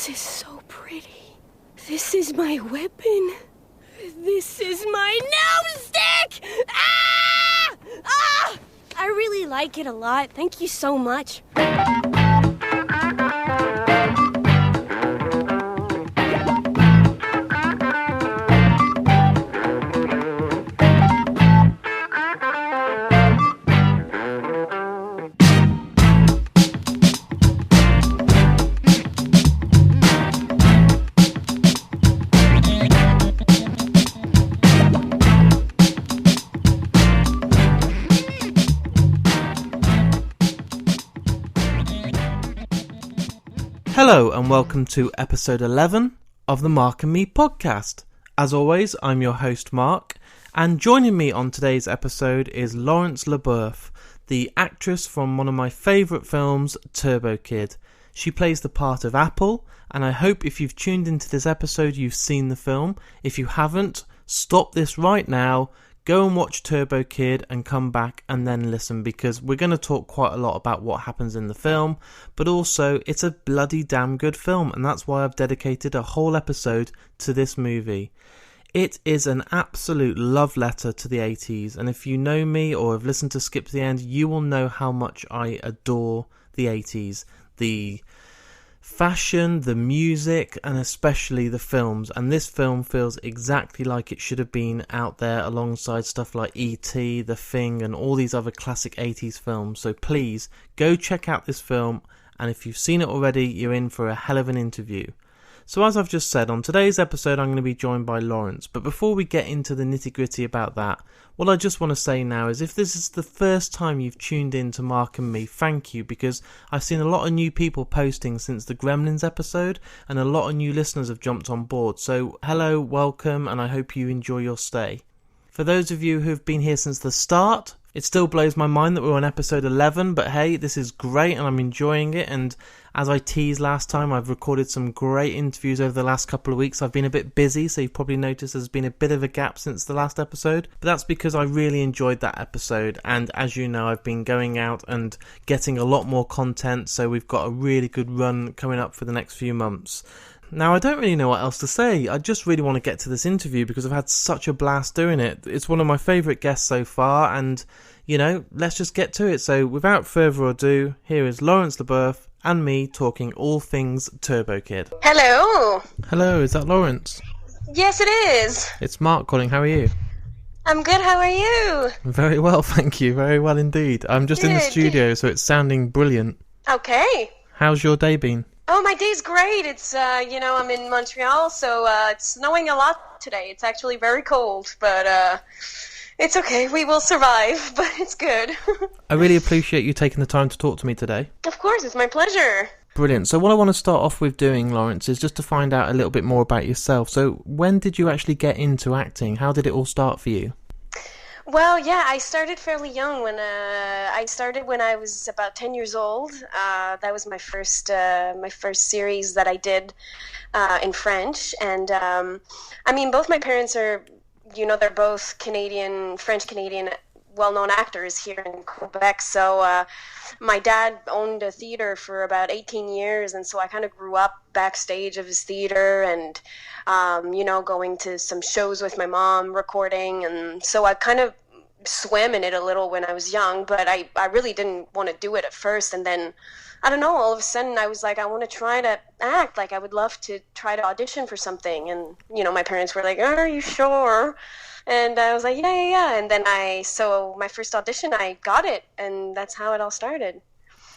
This is so pretty. This is my weapon. This is my gnome-stick! Ah! Ah! I really like it a lot. Thank you so much. Hello and welcome to episode 11 of the Mark and Me podcast. As always, I'm your host Mark, and joining me on today's episode is Laurence Leboeuf, the actress from one of my favourite films, Turbo Kid. She plays the part of Apple, and I hope if you've tuned into this episode you've seen the film. If you haven't, stop this right now, go and watch Turbo Kid and come back and then listen, because we're going to talk quite a lot about what happens in the film, but also it's a bloody damn good film, and that's why I've dedicated a whole episode to this movie. It is an absolute love letter to the 80s, and if you know me or have listened to Skip to the End, you will know how much I adore the 80s. The fashion, the music, and especially the films, and this film feels exactly like it should have been out there alongside stuff like E.T., The Thing, and all these other classic 80s films. So please go check out this film, and if you've seen it already, you're in for a hell of an interview. So as I've just said, on today's episode I'm going to be joined by Laurence, but before we get into the nitty gritty about that, what I just want to say now is if this is the first time you've tuned in to Mark and Me, thank you, because I've seen a lot of new people posting since the Gremlins episode, and a lot of new listeners have jumped on board. So hello, welcome, and I hope you enjoy your stay. For those of you who've been here since the start, it still blows my mind that we're on episode 11, but hey, this is great and I'm enjoying it, and as I teased last time, I've recorded some great interviews over the last couple of weeks. I've been a bit busy, so you've probably noticed there's been a bit of a gap since the last episode, but that's because I really enjoyed that episode, and as you know, I've been going out and getting a lot more content, so we've got a really good run coming up for the next few months. Now, I don't really know what else to say. I just really want to get to this interview because I've had such a blast doing it. It's one of my favourite guests so far, and, you know, let's just get to it. So, without further ado, here is Laurence Leboeuf and me talking all things Turbo Kid. Hello! Hello, is that Laurence? Yes, it is! It's Mark calling, how are you? I'm good, how are you? Very well, thank you, very well indeed. I'm just in the studio, so it's sounding brilliant. Okay. How's your day been? Oh, my day's great. It's, I'm in Montreal, so it's snowing a lot today. It's actually very cold, but it's okay. We will survive, but it's good. I really appreciate you taking the time to talk to me today. Of course, it's my pleasure. Brilliant. So what I want to start off with doing, Laurence, is just to find out a little bit more about yourself. So when did you actually get into acting? How did it all start for you? Well, yeah, I started fairly young. When I was about 10 years old. That was my first series that I did in French. And both my parents are, they're both French-Canadian, well-known actors here in Quebec. So my dad owned a theater for about 18 years, and so I kind of grew up backstage of his theater and, going to some shows with my mom, recording, and so I kind of swam in it a little when I was young, but I really didn't want to do it at first, and then, I don't know, all of a sudden I was like, I want to try to act, like I would love to try to audition for something, and, my parents were like, are you sure? And I was like, yeah. And then so my first audition, I got it. And that's how it all started.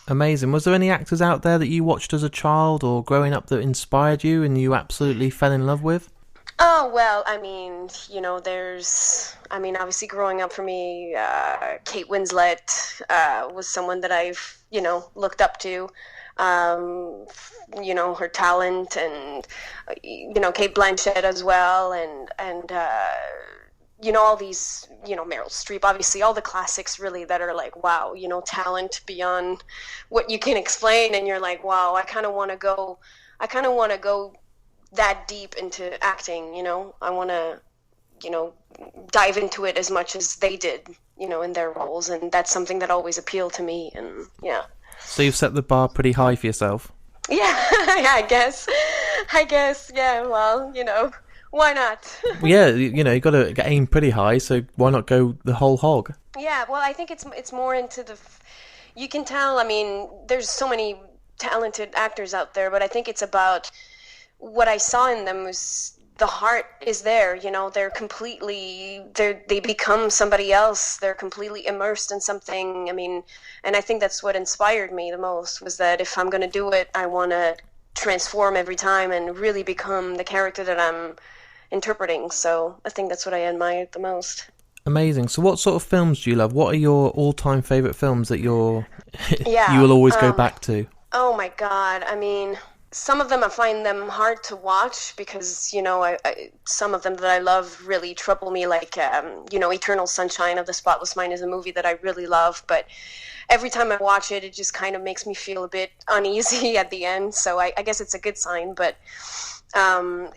Amazing. Was there any actors out there that you watched as a child or growing up that inspired you and you absolutely fell in love with? Oh, well, obviously growing up for me, Kate Winslet was someone that I've, looked up to. Her talent and, Kate Blanchett as well. And all these, Meryl Streep, obviously all the classics really that are like, wow, talent beyond what you can explain. And you're like, wow, I kind of want to go that deep into acting, I want to, dive into it as much as they did, in their roles. And that's something that always appealed to me. And yeah. So you've set the bar pretty high for yourself. Yeah, I guess. I guess, yeah, well, why not? Yeah, you got to aim pretty high, so why not go the whole hog? Yeah, well, I think it's more into you can tell, I mean, there's so many talented actors out there, but I think it's about what I saw in them was the heart is there, they become somebody else. They're completely immersed in something. I mean, and I think that's what inspired me the most, was that if I'm going to do it, I want to transform every time and really become the character that I'm interpreting. So I think that's what I admired the most. Amazing. So what sort of films do you love? What are your all-time favourite films that you will always go back to? Oh my God. I mean, some of them I find them hard to watch because, some of them that I love really trouble me, like, Eternal Sunshine of the Spotless Mind is a movie that I really love, but every time I watch it, it just kind of makes me feel a bit uneasy at the end, so I guess it's a good sign, but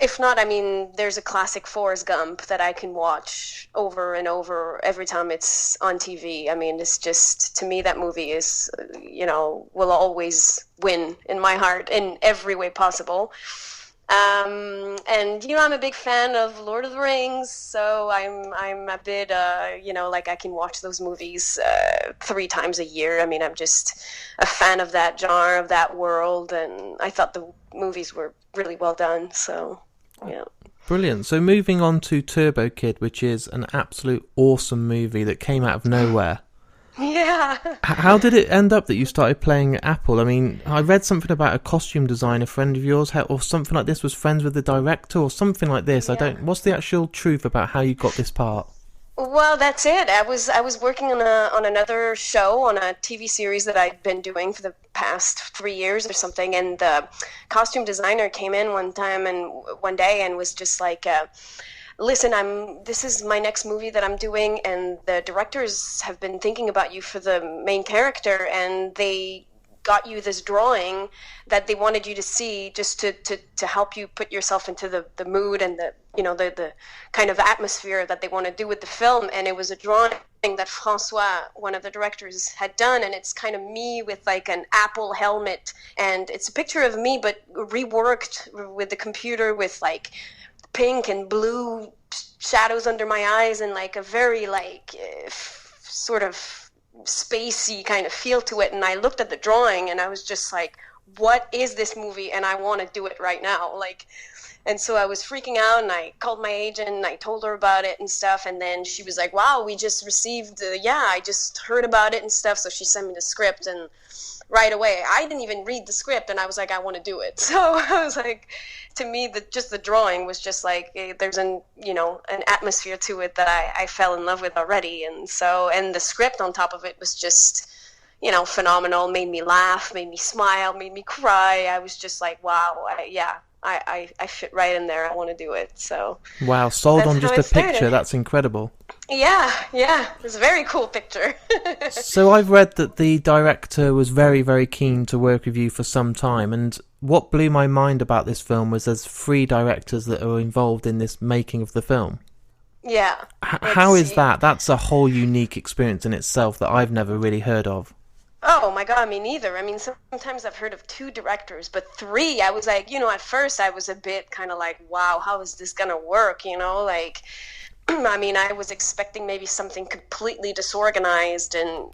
if not, I mean, there's a classic Forrest Gump that I can watch over and over every time it's on TV. I mean, it's just, to me, that movie is, will always win in my heart in every way possible. And I'm a big fan of Lord of the Rings, so I'm a bit like I can watch those movies 3 times a year. I mean, I'm just a fan of that genre, of that world, and I thought the movies were really well done. So yeah. Brilliant. So moving on to Turbo Kid, which is an absolute awesome movie that came out of nowhere. Yeah. How did it end up that you started playing Apple? I mean, I read something about a costume designer friend of yours, or something like this, was friends with the director, or something like this. Yeah. What's the actual truth about how you got this part? Well, that's it. I was working on another show, on a TV series that I'd been doing for the past 3 years or something, and the costume designer came in one day and was just like, listen, this is my next movie that I'm doing, and the directors have been thinking about you for the main character, and they got you this drawing that they wanted you to see, just to help you put yourself into the mood and the kind of atmosphere that they want to do with the film. And it was a drawing that Francois, one of the directors, had done, and it's kind of me with like an Apple helmet, and it's a picture of me but reworked with the computer, with like pink and blue shadows under my eyes, and like a very like sort of spacey kind of feel to it. And I looked at the drawing and I was just like, what is this movie? And I want to do it right now. Like, and so I was freaking out, and I called my agent and I told her about it and stuff. And then she was like, wow, we just received, I just heard about it and stuff. So she sent me the script, and right away, I didn't even read the script, and I was like, I want to do it. So I was like, to me, just the drawing was just like, there's an atmosphere to it that I fell in love with already. And the script on top of it was just, phenomenal, made me laugh, made me smile, made me cry. I was just like, wow, I fit right in there. I want to do it. So wow, sold on just a picture. That's incredible. Yeah, it was a very cool picture. So I've read that the director was very, very keen to work with you for some time, and what blew my mind about this film was there's 3 directors that are involved in this making of the film. Yeah. How is that? That's a whole unique experience in itself that I've never really heard of. Oh my God, me neither. I mean, sometimes I've heard of 2 directors, but 3, I was like, at first I was a bit kind of like, wow, how is this going to work? Like, I mean, I was expecting maybe something completely disorganized and,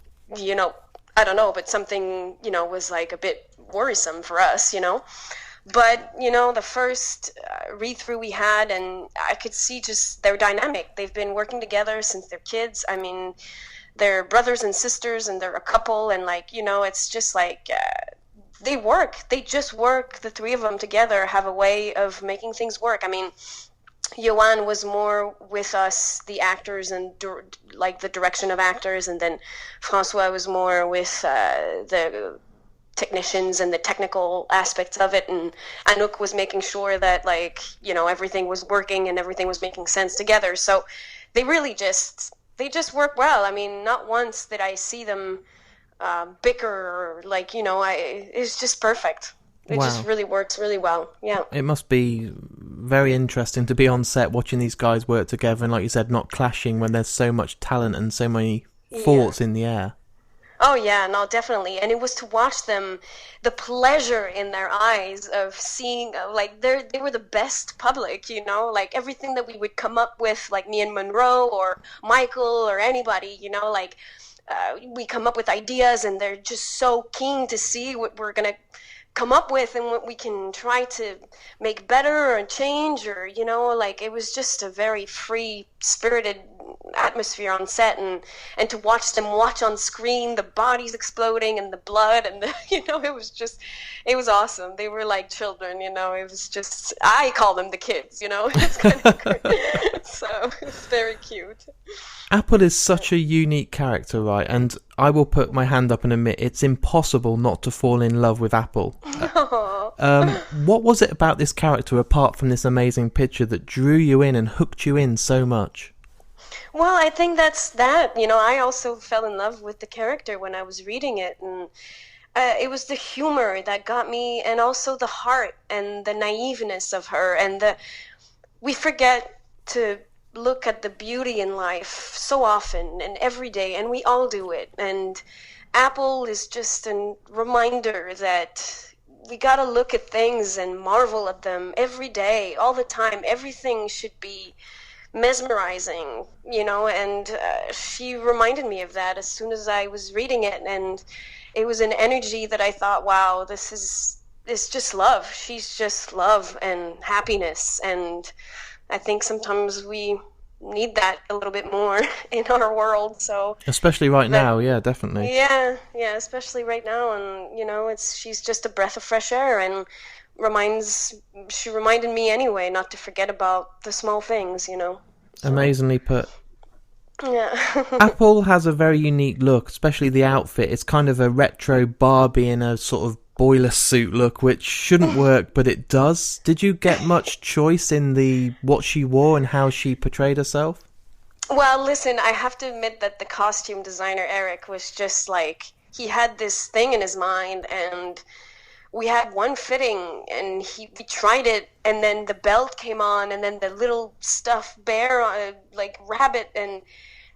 I don't know, but something, was like a bit worrisome for us, But, the first read-through we had, and I could see just their dynamic. They've been working together since they're kids. I mean, they're brothers and sisters, and they're a couple, and like, it's just like they just work. The 3 of them together have a way of making things work. I mean, Johan was more with us, the actors, and like the direction of actors, and then Francois was more with the technicians and the technical aspects of it, and Anouk was making sure that everything was working and everything was making sense together. So they really just work well. I mean, not once did I see them bicker or it's just perfect. It just really works really well. Yeah. It must be very interesting to be on set watching these guys work together, and like you said, not clashing when there's so much talent and so many thoughts in the air. Oh yeah, no, definitely. And it was to watch them, the pleasure in their eyes of seeing, like they were the best public, like everything that we would come up with, like me and Monroe or Michael or anybody, like we come up with ideas and they're just so keen to see what we're gonna come up with and what we can try to make better or change, or like it was just a very free spirited atmosphere on set, and to watch them watch on screen the bodies exploding and the blood and the, it was awesome. They were like children, it was just, I call them the kids, it's kind of great. So it's very cute. Apple is such a unique character, right? And I will put my hand up and admit it's impossible not to fall in love with Apple. What was it about this character, apart from this amazing picture, that drew you in and hooked you in so much? Well, I think that's that. I also fell in love with the character when I was reading it, and it was the humor that got me, and also the heart and the naiveness of her, and we forget to look at the beauty in life so often and every day, and we all do it. And Apple is just a reminder that we gotta look at things and marvel at them every day, all the time. Everything should be mesmerizing, and she reminded me of that as soon as I was reading it, and it was an energy that I thought, wow, it's just love. She's just love and happiness, and I think sometimes we need that a little bit more in our world. So especially right now, yeah, definitely. Yeah, especially right now, and she's just a breath of fresh air, and she reminded me anyway not to forget about the small things, So. Amazingly put. Yeah. Apple has a very unique look, especially the outfit. It's kind of a retro Barbie in a sort of boiler suit look, which shouldn't work, but it does. Did you get much choice in what she wore and how she portrayed herself? Well, listen, I have to admit that the costume designer, Eric, was just like, he had this thing in his mind, and we had one fitting, and we tried it, and then the belt came on, and then the little stuffed bear, like rabbit, and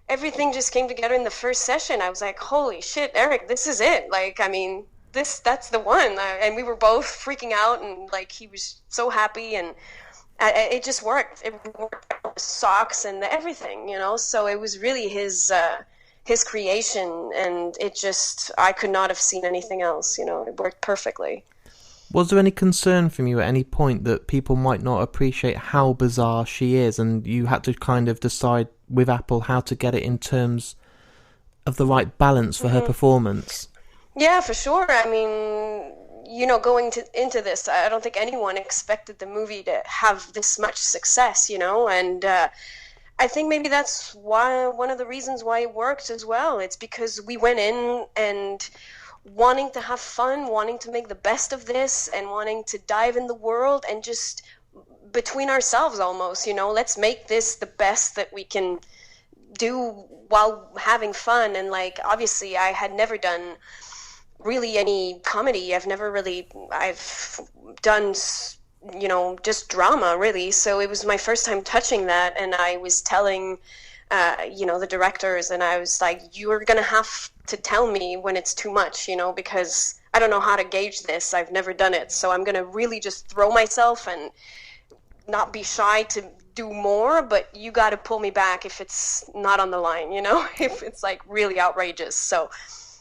everything just came together in the first session. I was like, holy shit, Eric, this is it. Like, I mean, that's the one. And we were both freaking out, and like, he was so happy, and it just worked. It worked, the socks and everything, so it was really his creation, and I could not have seen anything else, it worked perfectly. Was there any concern from you at any point that people might not appreciate how bizarre she is, and you had to kind of decide with Apple how to get it in terms of the right balance for her performance? Yeah, for sure. I mean, going into this, I don't think anyone expected the movie to have this much success, and I think maybe that's one of the reasons why it worked as well. It's because we went in and wanting to have fun, wanting to make the best of this, and wanting to dive in the world, and just between ourselves almost, let's make this the best that we can do while having fun. And like, obviously I had never done really any comedy. I've done, just drama really. So it was my first time touching that. And I was telling, the directors, and I was like, you're going to have to tell me when it's too much, because I don't know how to gauge this. I've never done it. So I'm going to really just throw myself and not be shy to do more, but you got to pull me back if it's not on the line, if it's like really outrageous. So,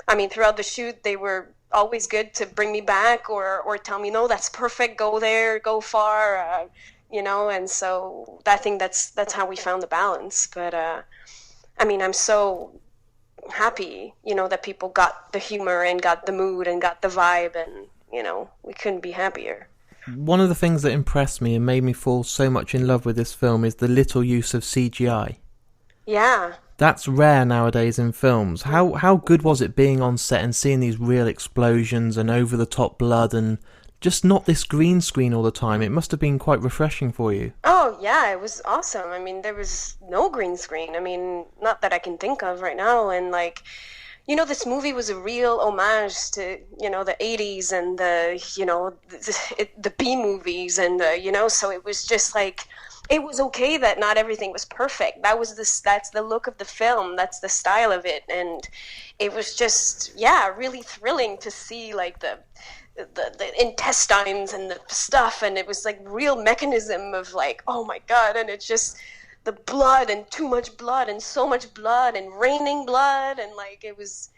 I mean, throughout the shoot, they were always good to bring me back or tell me, no, that's perfect. Go there, go far, and so I think that's how we found the balance. But, I mean, I'm so happy, that people got the humor and got the mood and got the vibe, and, we couldn't be happier. One of the things that impressed me and made me fall so much in love with this film is the little use of CGI. Yeah. That's rare nowadays in films. How good was it being on set and seeing these real explosions and over-the-top blood and just not this green screen all the time? It must have been quite refreshing for you. Oh, yeah, it was awesome. I mean, there was no green screen. I mean, not that I can think of right now. And, like, this movie was a real homage to, the 80s and the B movies and, so it was just like, it was okay that not everything was perfect. That's the look of the film. That's the style of it. And it was just, yeah, really thrilling to see like the intestines and the stuff. And it was like real mechanism of like, oh my God. And it's just the blood and too much blood and so much blood and raining blood. And like, it was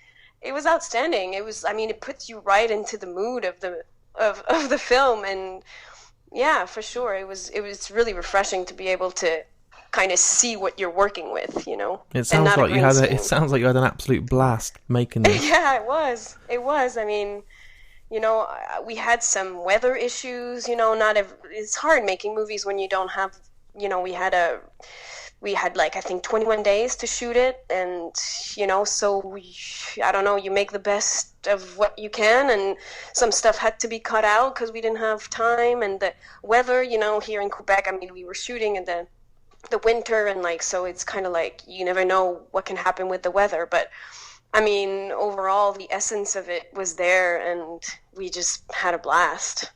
outstanding. It puts you right into the mood of the film. And yeah, for sure. It was really refreshing to be able to kind of see what you're working with, you know. It sounds like you had an absolute blast making this. Yeah, it was. I mean, you know, we had some weather issues, you know, it's hard making movies when you don't have, you know, we had like, I think 21 days to shoot it. And, you know, so I don't know, you make the best of what you can. And some stuff had to be cut out because we didn't have time. And the weather, you know, here in Quebec, I mean, we were shooting in the winter. And like, so it's kind of like, you never know what can happen with the weather. But I mean, overall, the essence of it was there and we just had a blast.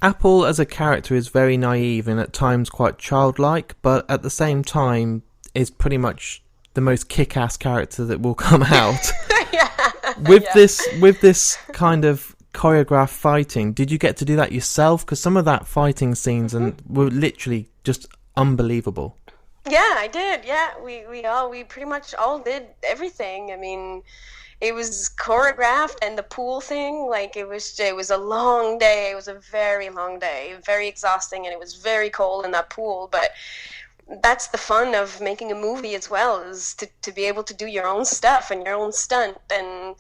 Apple as a character is very naive and at times quite childlike, but at the same time is pretty much the most kick-ass character that will come out. With this kind of choreographed fighting, did you get to do that yourself? Because some of that fighting scenes were literally just unbelievable. Yeah, I did. Yeah, we pretty much all did everything. I mean, it was choreographed, and the pool thing, like it was a long day. It was a very long day, very exhausting, and it was very cold in that pool. But that's the fun of making a movie as well, is to be able to do your own stuff and your own stunt, and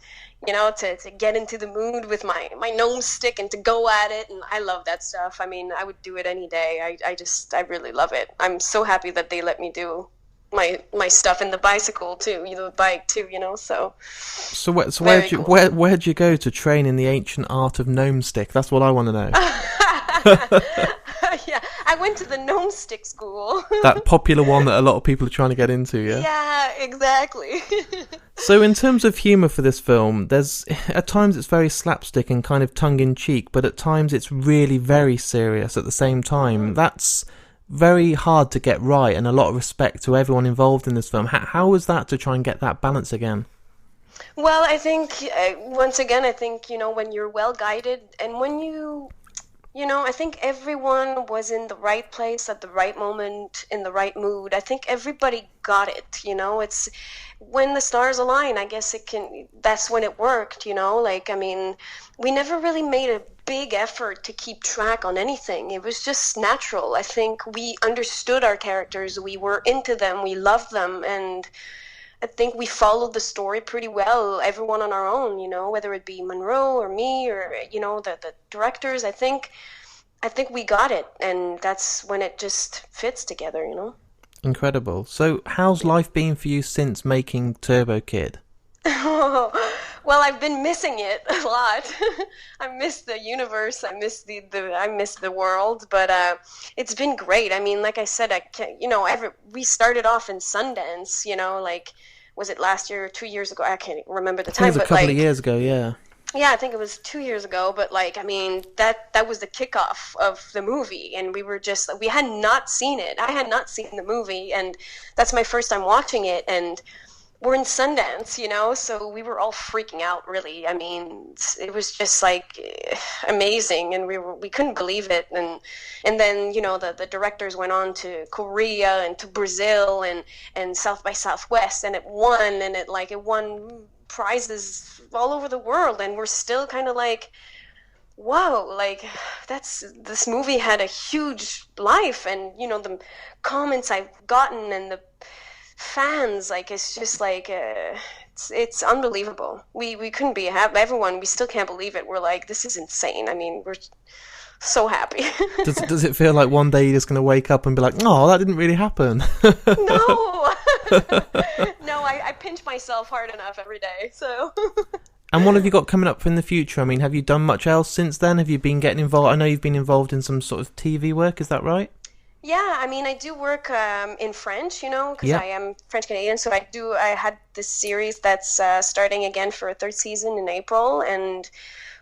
you know, to get into the mood with my gnome stick and to go at it. And I love that stuff. I mean, I would do it any day. I really love it. I'm so happy that they let me do my stuff in the bicycle too, you know, the bike too, you know. So where'd you go to train in the ancient art of gnome stick? That's what I want to know. Yeah, I went to the gnome stick school. That popular one that a lot of people are trying to get into, yeah? Yeah, exactly. So in terms of humour for this film, at times it's very slapstick and kind of tongue-in-cheek, but at times it's really very serious at the same time. That's very hard to get right, and a lot of respect to everyone involved in this film. How was that to try and get that balance again? Well, I think, once again, you know, when you're well-guided and when you know, I think everyone was in the right place at the right moment, in the right mood. I think everybody got it, you know. It's when the stars align, I guess that's when it worked, you know. Like, I mean, we never really made a big effort to keep track on anything. It was just natural. I think we understood our characters. We were into them. We loved them. And I think we followed the story pretty well, everyone on our own, you know, whether it be Monroe or me or, you know, the directors. I think we got it, and that's when it just fits together, you know. Incredible. So how's life been for you since making Turbo Kid? Well, I've been missing it a lot. I miss the universe. I miss the world. But it's been great. I mean, like I said, we started off in Sundance. You know, like, was it last year or 2 years ago? I can't remember the time. It was a couple of years ago. Yeah. Yeah, I think it was 2 years ago. But like, I mean, that was the kickoff of the movie, and we had not seen it. I had not seen the movie, and that's my first time watching it, and we're in Sundance, you know, so we were all freaking out, really. I mean, it was just like amazing, and we couldn't believe it. And then, you know, the directors went on to Korea and to Brazil and South by Southwest, and it won prizes all over the world, and we're still kind of like, whoa, like this movie had a huge life. And, you know, the comments I've gotten and the fans, like, it's just like it's unbelievable. We couldn't be happy. Everyone, we still can't believe it. We're like, this is insane. I mean, we're so happy. Does it feel like one day you're just going to wake up and be like, oh, that didn't really happen? No. No, I pinch myself hard enough every day, so. And what have you got coming up in the future? I mean, have you done much else since then? Have you been getting involved? I know you've been involved in some sort of TV work, is that right? Yeah, I mean, I do work in French, you know, because I am French-Canadian, so I had this series that's starting again for a third season in April, and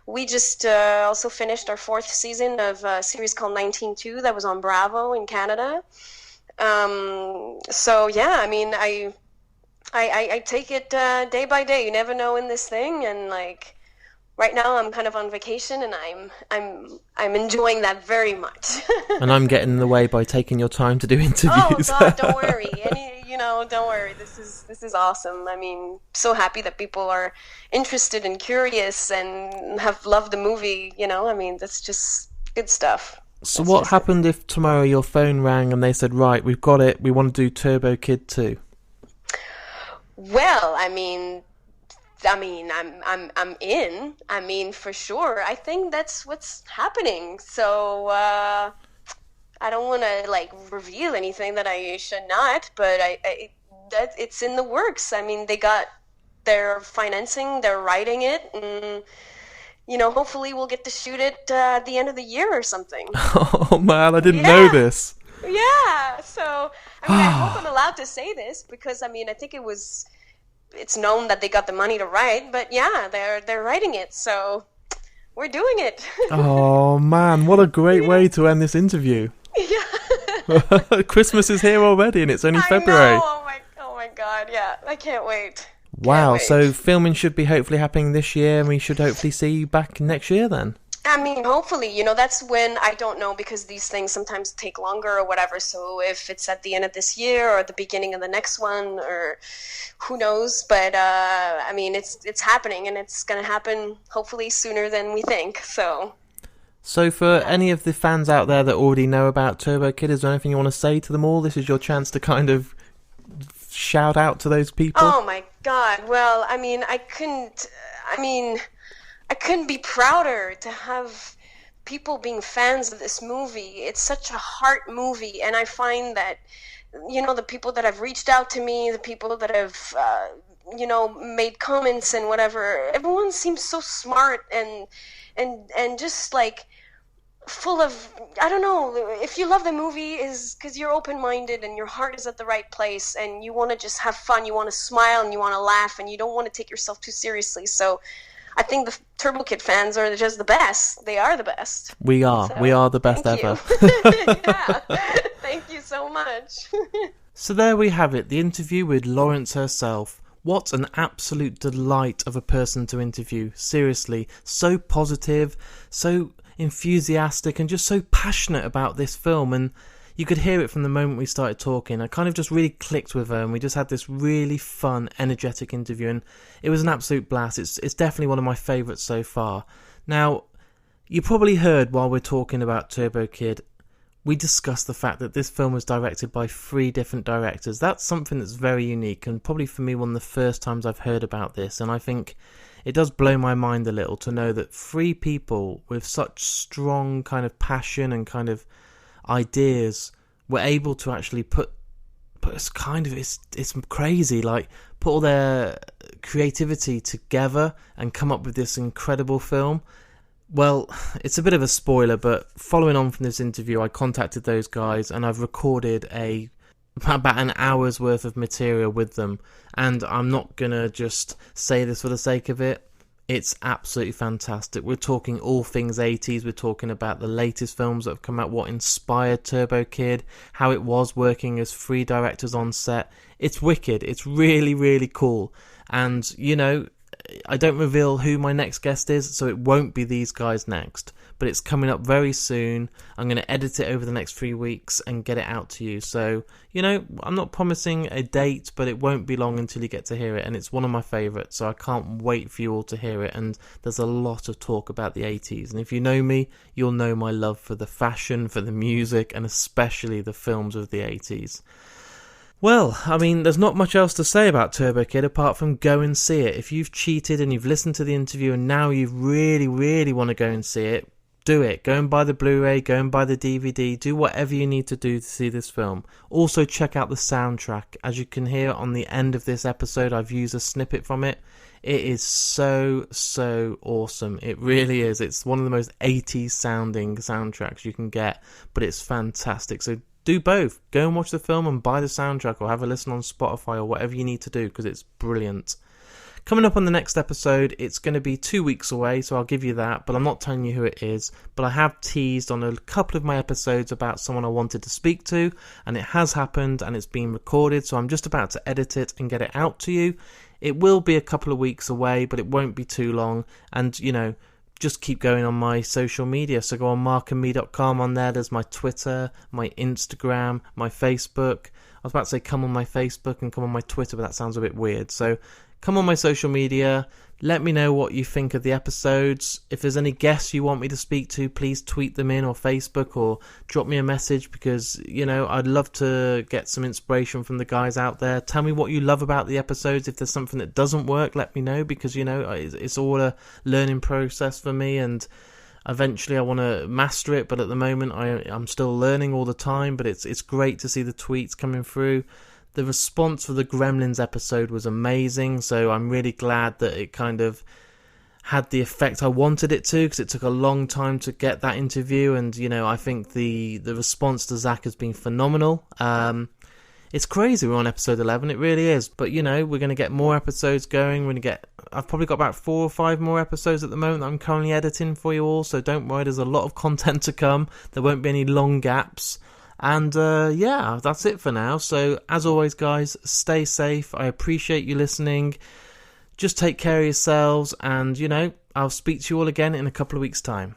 we just also finished our 4th season of a series called 19-2 that was on Bravo in Canada. So yeah, I mean, I take it day by day. You never know in this thing, and like right now I'm kind of on vacation, and I'm enjoying that very much. And I'm getting in the way by taking your time to do interviews. Oh God, don't worry. Don't worry. This is awesome. I mean, so happy that people are interested and curious and have loved the movie. I mean, that's just good stuff. So what happened if tomorrow your phone rang and they said, right, we've got it, we want to do Turbo Kid 2? Well, I'm in. I mean, for sure. I think that's what's happening. So I don't want to like reveal anything that I should not, but that it's in the works. I mean, they got their financing, they're writing it, and hopefully we'll get to shoot it at the end of the year or something. Oh man, I didn't know this. Yeah. So I hope I'm allowed to say this because I think it's known that they got the money to write, but yeah, they're writing it, so we're doing it. Oh man, what a great way to end this interview. Yeah. Christmas is here already and it's only February. I know. Oh my God, yeah. I can't wait. Wow, so filming should be hopefully happening this year and we should hopefully see you back next year then. I mean, hopefully, that's when, I don't know, because these things sometimes take longer or whatever, so if it's at the end of this year or the beginning of the next one, or who knows, but, it's happening, and it's going to happen, hopefully, sooner than we think, so... So for any of the fans out there that already know about Turbo Kid, is there anything you want to say to them all? This is your chance to kind of shout out to those people. Oh my God, well, I couldn't be prouder to have people being fans of this movie. It's such a heart movie, and I find that, the people that have reached out to me, the people that have, made comments and whatever, everyone seems so smart and just like full of, I don't know, if you love the movie is because you're open-minded and your heart is at the right place and you want to just have fun, you want to smile and you want to laugh and you don't want to take yourself too seriously. So I think the Turbo Kid fans are just the best. They are the best. We are the best ever. Yeah. Thank you so much. So there we have it, the interview with Laurence herself. What an absolute delight of a person to interview. Seriously, so positive, so enthusiastic, and just so passionate about this film. And you could hear it from the moment we started talking. I kind of just really clicked with her, and we just had this really fun, energetic interview, and it was an absolute blast. It's definitely one of my favourites so far. Now, you probably heard while we're talking about Turbo Kid, we discussed the fact that this film was directed by 3 different directors. That's something that's very unique, and probably for me one of the first times I've heard about this, and I think it does blow my mind a little to know that 3 people with such strong kind of passion and kind of ideas were able to actually put it's kind of it's crazy, like put all their creativity together and come up with this incredible film. Well, it's a bit of a spoiler, but following on from this interview, I contacted those guys and I've recorded about an hour's worth of material with them. And I'm not going to just say this for the sake of it. It's absolutely fantastic. We're talking all things 80s. We're talking about the latest films that have come out, what inspired Turbo Kid, how it was working as 3 directors on set. It's wicked. It's really, really cool. And, I don't reveal who my next guest is, so it won't be these guys next. But it's coming up very soon. I'm going to edit it over the next 3 weeks and get it out to you. So, I'm not promising a date, but it won't be long until you get to hear it. And it's one of my favourites, so I can't wait for you all to hear it. And there's a lot of talk about the 80s. And if you know me, you'll know my love for the fashion, for the music, and especially the films of the 80s. Well, there's not much else to say about Turbo Kid apart from go and see it. If you've cheated and you've listened to the interview and now you really, really want to go and see it, do it. Go and buy the Blu-ray, go and buy the DVD, do whatever you need to do to see this film. Also check out the soundtrack. As you can hear on the end of this episode, I've used a snippet from it. It is so, so awesome. It really is. It's one of the most 80s sounding soundtracks you can get, but it's fantastic. So do both. Go and watch the film and buy the soundtrack or have a listen on Spotify or whatever you need to do because it's brilliant. coming up on the next episode, it's going to be 2 weeks away, so I'll give you that, but I'm not telling you who it is. But I have teased on a couple of my episodes about someone I wanted to speak to, and it has happened, and it's been recorded, so I'm just about to edit it and get it out to you. It will be a couple of weeks away, but it won't be too long, and, just keep going on my social media. So go on markandme.com. On there's my Twitter, my Instagram, my Facebook. I was about to say come on my Facebook and come on my Twitter, but that sounds a bit weird. So come on my social media. Let me know what you think of the episodes. If there's any guests you want me to speak to, please tweet them in or Facebook or drop me a message because, I'd love to get some inspiration from the guys out there. Tell me what you love about the episodes. If there's something that doesn't work, let me know because, it's all a learning process for me and eventually I want to master it. But at the moment, I'm still learning all the time. But it's great to see the tweets coming through. The response for the Gremlins episode was amazing, so I'm really glad that it kind of had the effect I wanted it to, because it took a long time to get that interview, and, I think the response to Zach has been phenomenal. It's crazy we're on episode 11, it really is, but, we're going to get more episodes going, I've probably got about 4 or 5 more episodes at the moment that I'm currently editing for you all, so don't worry, there's a lot of content to come, there won't be any long gaps. And that's it for now. So as always, guys, stay safe. I appreciate you listening. Just take care of yourselves and, I'll speak to you all again in a couple of weeks' time.